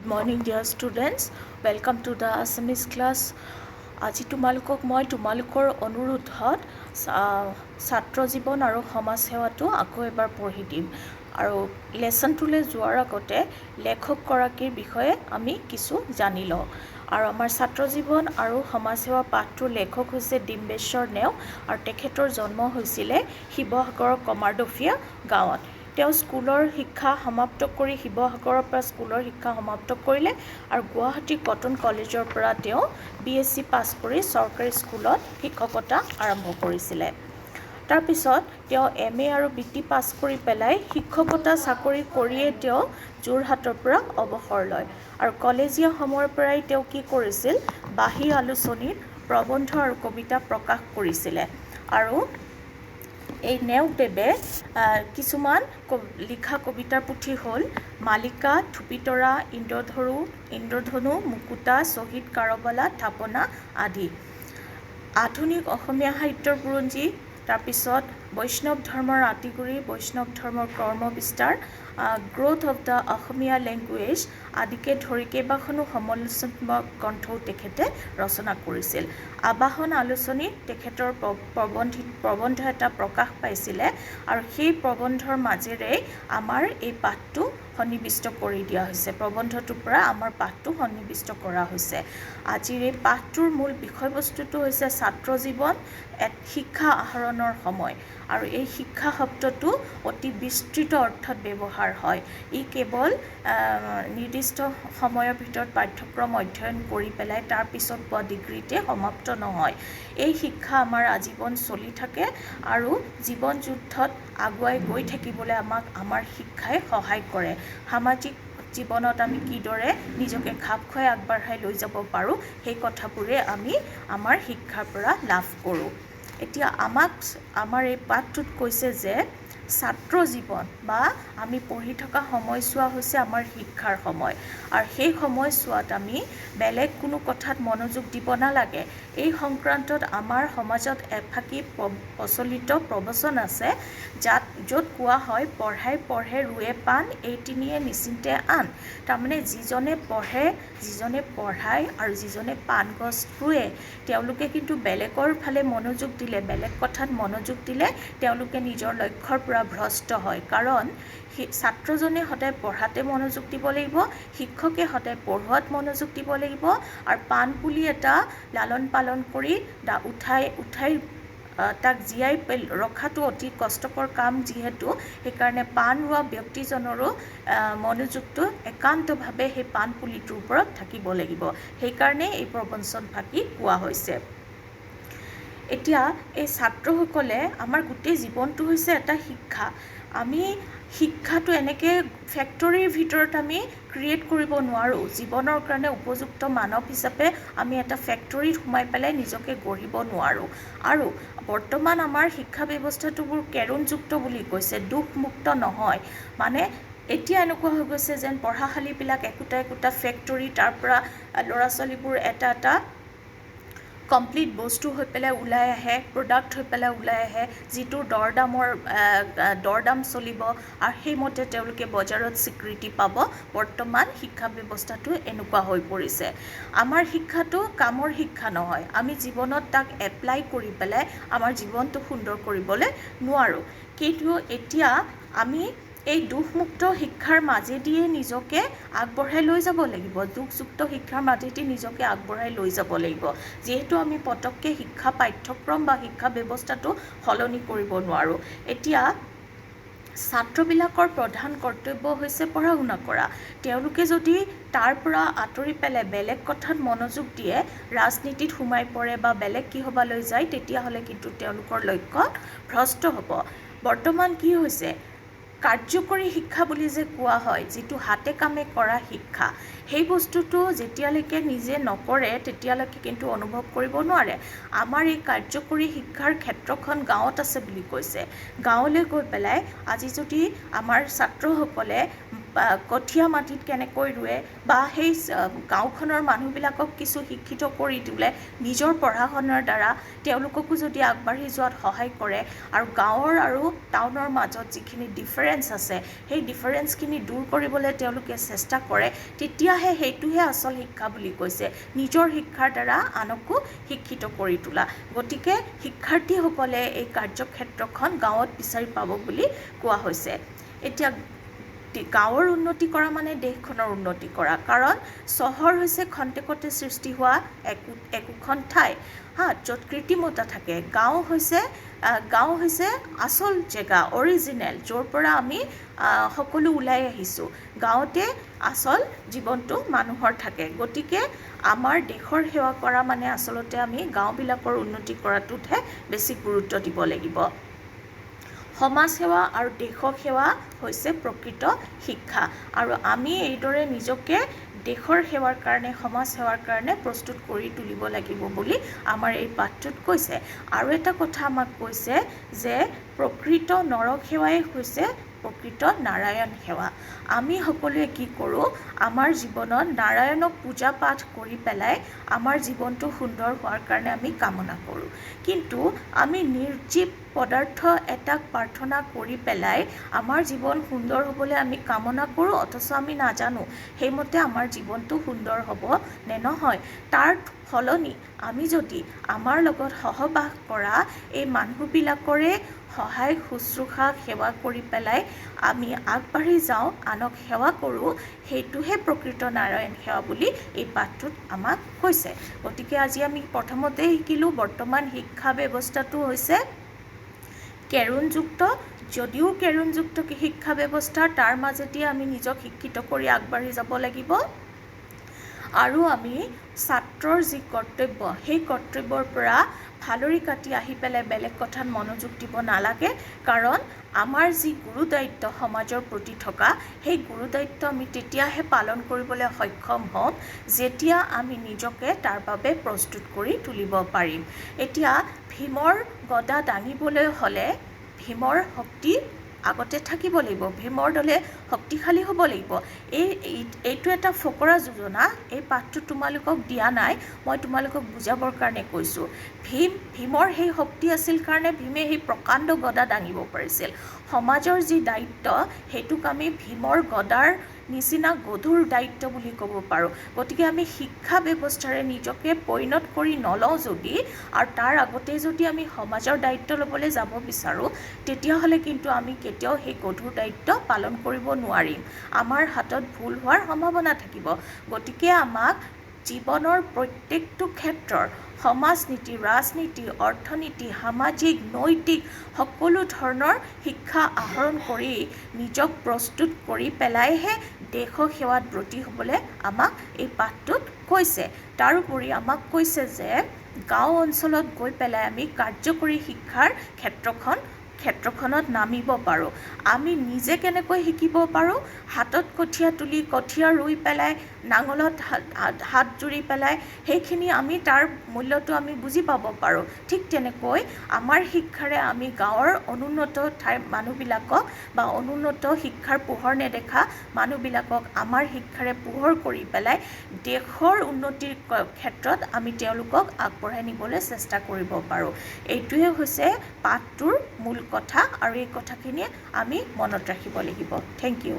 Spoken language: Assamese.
Good morning dear students, welcome to the Assamese class. আজি তোমালোকক মই তোমালোকৰ অনুৰোধত ছাত্ৰ জীৱন আৰু সমাজ সেৱাটো আকৌ এবাৰ পঢ়ি দিম আৰু লেসনটোলৈ যোৱাৰ আগতে লেখকগৰাকীৰ বিষয়ে আমি কিছু জানি লওঁ আৰু আমাৰ ছাত্ৰ জীৱন আৰু সমাজ সেৱা পাঠটোৰ লেখক হৈছে ডিম্বেশ্বৰ নেওগ আৰু তেখেতৰ জন্ম হৈছিলে শিৱসাগৰৰ কমাৰদফিয়া গাঁৱত। তেওঁ স্কুলৰ শিক্ষা সমাপ্ত কৰি শিৱসাগৰৰ পৰা স্কুলৰ শিক্ষা সমাপ্ত কৰিলে আৰু গুৱাহাটী কটন কলেজৰ পৰা তেওঁ BSc পাছ কৰি চৰকাৰী স্কুলত শিক্ষকতা আৰম্ভ কৰিছিলে। তাৰপিছত তেওঁ MA আৰু BT পাছ কৰি পেলাই শিক্ষকতা চাকৰি কৰিয়ে তেওঁ যোৰহাটৰ পৰা অৱসৰ লয় আৰু কলেজীয়া সময়ৰ পৰাই তেওঁ কি কৰিছিল, বাঁহী আলোচনীত প্ৰবন্ধ আৰু কবিতা প্ৰকাশ কৰিছিলে আৰু এই নেওগদেৱে কিছুমান লিখা কবিতাৰ পুথি হ'ল মালিকা, থুপিতৰা, ইন্দ্ৰধনু, মুকুতা, শ্বহীদ কাৰবালা, থাপনা আদি। আধুনিক অসমীয়া সাহিত্যৰ বুৰঞ্জী, তাৰপিছত বৈষ্ণৱ ধৰ্মৰ আঁতিগুৰি, বৈষ্ণৱ ধৰ্মৰ কৰ্ম বিস্তাৰ, growth of the Asamiya language আদিকে ধৰি কেইবাখনো সমালোচনাত্মক গ্ৰন্থও তেখেতে ৰচনা কৰিছিল। আবাহন আলোচনীত তেখেতৰ প্ৰবন্ধ এটা প্ৰকাশ পাইছিলে আৰু সেই প্ৰবন্ধৰ মাজেৰে আমাৰ এই পাঠটো সন্নিৱিষ্ট কৰি দিয়া হৈছে। প্ৰবন্ধটোৰ পৰা আমাৰ পাঠটো সন্নিৱিষ্ট কৰা হৈছে। আজিৰ এই পাঠটোৰ মূল বিষয়বস্তুটো হৈছে ছাত্ৰ জীৱন, শিক্ষা আহৰণৰ সময় আৰু এই শিক্ষা শব্দটো অতি বিস্তৃত অৰ্থত ব্যৱহাৰ হয়। ই কেৱল নিৰ্দিষ্ট সময়ৰ ভিতৰত পাঠ্যক্ৰম অধ্যয়ন কৰি পেলাই তাৰ পিছত পোৱা ডিগ্ৰীতে সমাপ্ত নহয়। এই শিক্ষা আমাৰ আজীৱন চলি থাকে আৰু জীৱন যুদ্ধত আগুৱাই গৈ থাকিবলৈ আমাৰ শিক্ষাই সহায় কৰে। সামাজিক জীৱনত আমি কিদৰে নিজকে খাপ খুৱাই আগবঢ়াই লৈ যাব পাৰোঁ সেই কথাবোৰে আমি আমাৰ শিক্ষাৰ পৰা লাভ কৰোঁ। এতিয়া আমাৰ এই পাঠটোত কৈছে যে ছাত্ৰ জীৱন বা আমি পঢ়ি থকা সময়ছোৱা হৈছে আমাৰ শিক্ষাৰ সময় আৰু সেই সময়ছোৱাত আমি বেলেগ কোনো কথাত মনোযোগ দিব নালাগে। এই সংক্ৰান্তত আমাৰ সমাজত এফাকি প্ৰচলিত প্ৰবচন আছে য'ত কোৱা হয় পঢ়াই পঢ়ে ৰুৱে পাণ, এই তিনিয়ে নিশ্চিন্তে আন। তাৰমানে যিজনে পঢ়ে, যিজনে পঢ়ায় আৰু যিজনে পাণ গছ ৰুৱে তেওঁলোকে কিন্তু বেলেগৰ ফালে মনোযোগ দিলে, বেলেগ কথাত মনোযোগ দিলে তেওঁলোকে নিজৰ লক্ষ্যৰ পৰা ভ্ৰষ্ট হয়। কাৰণ ছাত্ৰজনে সদায় পঢ়াতে মনোযোগ দিব লাগিব, শিক্ষকে সদায় পঢ়োৱাত মনোযোগ দিব লাগিব আৰু পাণ পুলি এটা লালন পালন কৰি উঠাই তাক জীয়াই ৰখাটো অতি কষ্টকৰ কাম যিহেতু, সেইকাৰণে পাণ ৰোৱা ব্যক্তিজনৰো মনোযোগটো একান্তভাৱে সেই পাণ পুলিটোৰ ওপৰত থাকিব লাগিব। সেইকাৰণে এই প্ৰবচনফাকি কোৱা হৈছে। এতিয়া এই ছাত্ৰসকলে আমাৰ গোটেই জীৱনটো হৈছে এটা শিক্ষা। আমি শিক্ষাটো এনেকৈ ফেক্টৰীৰ ভিতৰত আমি ক্ৰিয়েট কৰিব নোৱাৰোঁ। জীৱনৰ কাৰণে উপযুক্ত মানৱ হিচাপে আমি এটা ফেক্টৰীত সোমাই পেলাই নিজকে গঢ়িব নোৱাৰোঁ। আৰু বৰ্তমান আমাৰ শিক্ষা ব্যৱস্থাটো বৰ কেৰুণযুক্ত বুলি কৈছে, দুখমুক্ত নহয়। মানে এতিয়া এনেকুৱা হৈ গৈছে যেন পঢ়াশালীবিলাক একোটা ফেক্টৰী, তাৰ পৰা ল'ৰা ছোৱালীবোৰ এটা কমপ্লিট বস্তু হৈ পেলাই ওলাই আহে, প্ৰডাক্ট হৈ পেলাই ওলাই আহে, যিটো দৰদাম চলিব আৰু সেইমতে তেওঁলোকে বজাৰত স্বীকৃতি পাব। বৰ্তমান শিক্ষা ব্যৱস্থাটো এনেকুৱা হৈ পৰিছে। আমাৰ শিক্ষাটো কামৰ শিক্ষা নহয়, আমি জীৱনত তাক এপ্লাই কৰি পেলাই আমাৰ জীৱনটো সুন্দৰ কৰিবলৈ নোৱাৰোঁ। কিন্তু এতিয়া আমি এই দুখমুক্ত শিক্ষাৰ মাজেদিয়ে নিজকে আগবঢ়াই লৈ যাব লাগিব, দুখযুক্ত শিক্ষাৰ মাজেদি নিজকে আগবঢ়াই লৈ যাব লাগিব। যিহেতু আমি পটককৈ শিক্ষা পাঠ্যক্ৰম বা শিক্ষা ব্যৱস্থাটো সলনি কৰিব নোৱাৰোঁ। এতিয়া ছাত্ৰবিলাকৰ প্ৰধান কৰ্তব্য হৈছে পঢ়া শুনা কৰা। তেওঁলোকে যদি তাৰ পৰা আঁতৰি পেলাই বেলেগ কথাত মনোযোগ দিয়ে, ৰাজনীতিত সোমাই পৰে বা বেলেগ কি হ'বলৈ যায়, তেতিয়াহ'লে কিন্তু তেওঁলোকৰ লক্ষ্য ভ্ৰষ্ট হ'ব। বৰ্তমান কি হৈছে, কাৰ্যকৰী শিক্ষা বুলি যে কোৱা হয়, যিটো হাতে কামে কৰা শিক্ষা, সেই বস্তুটো যেতিয়ালৈকে নিজে নকৰে তেতিয়ালৈকে কিন্তু অনুভৱ কৰিব নোৱাৰে। আমাৰ এই কাৰ্যকৰী শিক্ষাৰ ক্ষেত্ৰখন গাঁৱত আছে বুলি কৈছে। গাঁৱলৈ গৈ পেলাই আজি যদি আমাৰ ছাত্ৰসকলে কঠীয়া মাটিত কেনেকৈ ৰুৱে বা সেই গাঁওখনৰ মানুহবিলাকক কিছু শিক্ষিত কৰি তোলে নিজৰ পঢ়া শুনাৰ দ্বাৰা তেওঁলোককো যদি আগবাঢ়ি যোৱাত সহায় কৰে আৰু গাঁৱৰ আৰু টাউনৰ মাজত যিখিনি ডিফাৰেঞ্চ আছে সেই ডিফাৰেঞ্চখিনি দূৰ কৰিবলৈ তেওঁলোকে চেষ্টা কৰে তেতিয়াহে সেইটোহে আচল শিক্ষা বুলি কৈছে নিজৰ শিক্ষাৰ দ্বাৰা আনকো শিক্ষিত কৰি তোলা গতিকে শিক্ষাৰ্থীসকলে এই কাৰ্যক্ষেত্ৰখন গাঁৱত বিচাৰি পাব বুলি কোৱা হৈছে এতিয়া গাঁৱৰ উন্নতি কৰা মানে দেশখনৰ উন্নতি কৰা কাৰণ চহৰ হৈছে খন্তেকতে সৃষ্টি হোৱা একোখন ঠাই য'ত কৃত্ৰিমতা থাকে গাঁও হৈছে আচল জেগা অৰিজিনেল য'ৰ পৰা আমি সকলো ওলাই আহিছোঁ গাঁৱতে আচল জীৱনটো মানুহৰ থাকে গতিকে আমাৰ দেশৰ সেৱা কৰা মানে আচলতে আমি গাঁওবিলাকৰ উন্নতি কৰাটোতহে বেছি গুৰুত্ব দিব লাগিব সমাজ সেৱা আৰু দেশক সেৱা হৈছে প্ৰকৃত শিক্ষা আৰু আমি এইদৰে নিজকে দেশৰ সেৱাৰ কাৰণে সমাজ সেৱাৰ কাৰণে প্ৰস্তুত কৰি তুলিব লাগিব বুলি আমাৰ এই পাঠটোত কৈছে আৰু এটা কথা আমাক কৈছে যে প্ৰকৃত নৰক সেৱাই হৈছে প্ৰকৃত নাৰায়ণ সেৱা আমি সকলোৱে কি কৰোঁ আমাৰ জীৱনত নাৰায়ণক পূজা পাঠ কৰি পেলাই আমাৰ জীৱনটো সুন্দৰ হোৱাৰ কাৰণে আমি কামনা কৰোঁ কিন্তু আমি নিৰ্জীৱ পদাৰ্থ এটাক প্ৰাৰ্থনা কৰি পেলাই আমাৰ জীৱন সুন্দৰ হ'বলৈ আমি কামনা কৰোঁ অথচ আমি নাজানো সেইমতে আমাৰ জীৱনটো সুন্দৰ হ'ব নে নহয় তাৰ সলনি আমি যদি আমাৰ লগত সহবাস কৰা এই মানুহবিলাকৰে সহায় শুশ্ৰূষা সেৱা কৰি পেলাই আমি আগবাঢ়ি যাওঁ আনক সেৱা কৰোঁ সেইটোহে প্ৰকৃত নাৰায়ণ সেৱা বুলি এই পাঠটোত আমাক কৈছে গতিকে আজি আমি প্ৰথমতে শিকিলোঁ বৰ্তমান শিক্ষা ব্যৱস্থাটো হৈছে কেৰুণযুক্ত যদিও কেৰুণযুক্ত শিক্ষা ব্যৱস্থা তাৰ মাজেদি আমি নিজক শিক্ষিত কৰি আগবাঢ়ি যাব লাগিব আৰু আমি ছাত্ৰৰ যি কৰ্তব্য সেই কৰ্তব্যৰ পৰা ফালৰি কাটি আহি পেলাই বেলেগ কথাত মনোযোগ দিব নালাগে কাৰণ আমাৰ যি গুৰু দায়িত্ব সমাজৰ প্ৰতি থকা সেই গুৰু দায়িত্ব আমি তেতিয়াহে পালন কৰিবলৈ সক্ষম হ'ম যেতিয়া আমি নিজকে তাৰ বাবে প্ৰস্তুত কৰি তুলিব পাৰিম এতিয়া ভীমৰ গদা দাঙিবলৈ হ'লে ভীমৰ শক্তি আগতে থাকিব লাগিব ভীমৰ দলে শক্তিশালী হ'ব লাগিব এইটো এটা ফকৰা যোজনা এই পাঠটো তোমালোকক দিয়া নাই মই তোমালোকক বুজাবৰ কাৰণে কৈছোঁ ভীমৰ সেই শক্তি আছিল কাৰণে ভীমে সেই প্ৰকাণ্ড গদা দাঙিব পাৰিছিল সমাজৰ যি দায়িত্ব সেইটোক আমি ভীমৰ গদাৰ নিচিনা গধুৰ দায়িত্ব বুলি ক'ব পাৰোঁ গতিকে আমি শিক্ষা ব্যৱস্থাৰে নিজকে পৰিণত কৰি নলওঁ যদি আৰু তাৰ আগতে যদি আমি সমাজৰ দায়িত্ব ল'বলৈ যাব বিচাৰোঁ তেতিয়াহ'লে কিন্তু আমি কেতিয়াও সেই গধুৰ দায়িত্ব পালন কৰিব নোৱাৰিম আমাৰ হাতত ভুল হোৱাৰ সম্ভাৱনা থাকিব গতিকে আমাক জীৱনৰ প্ৰত্যেকটো ক্ষেত্ৰৰ সমাজনীতি ৰাজনীতি অৰ্থনীতি সামাজিক নৈতিক সকলো ধৰণৰ শিক্ষা আহৰণ কৰি নিজক প্ৰস্তুত কৰি পেলাইহে দেশৰ সেৱাত ব্ৰতী হ'বলৈ আমাক এই পাঠটোত কৈছে তাৰোপৰি আমাক কৈছে যে গাঁও অঞ্চলত গৈ পেলাই আমি কাৰ্যকৰী শিক্ষাৰ ক্ষেত্ৰখনত নামিব পাৰোঁ আমি নিজে কেনেকৈ শিকিব পাৰোঁ হাতত কঠীয়া তুলি কঠীয়া ৰুই পেলাই নাঙলত হাত জুৰি পেলাই সেইখিনি আমি তাৰ মূল্যটো আমি বুজি পাব পাৰোঁ ঠিক তেনেকৈ আমাৰ শিক্ষাৰে আমি গাঁৱৰ অনুন্নত ঠাইৰ মানুহবিলাকক বা অনুন্নত শিক্ষাৰ পোহৰ নেদেখা মানুহবিলাকক আমাৰ শিক্ষাৰে পোহৰ কৰি পেলাই দেশৰ উন্নতিৰ ক্ষেত্ৰত আমি তেওঁলোকক আগবঢ়াই নিবলৈ চেষ্টা কৰিব পাৰোঁ এইটোৱে হৈছে পাঠটোৰ মূল কথা আৰু এই কথাখিনি আমি মনত ৰাখিব লাগিব থেংক ইউ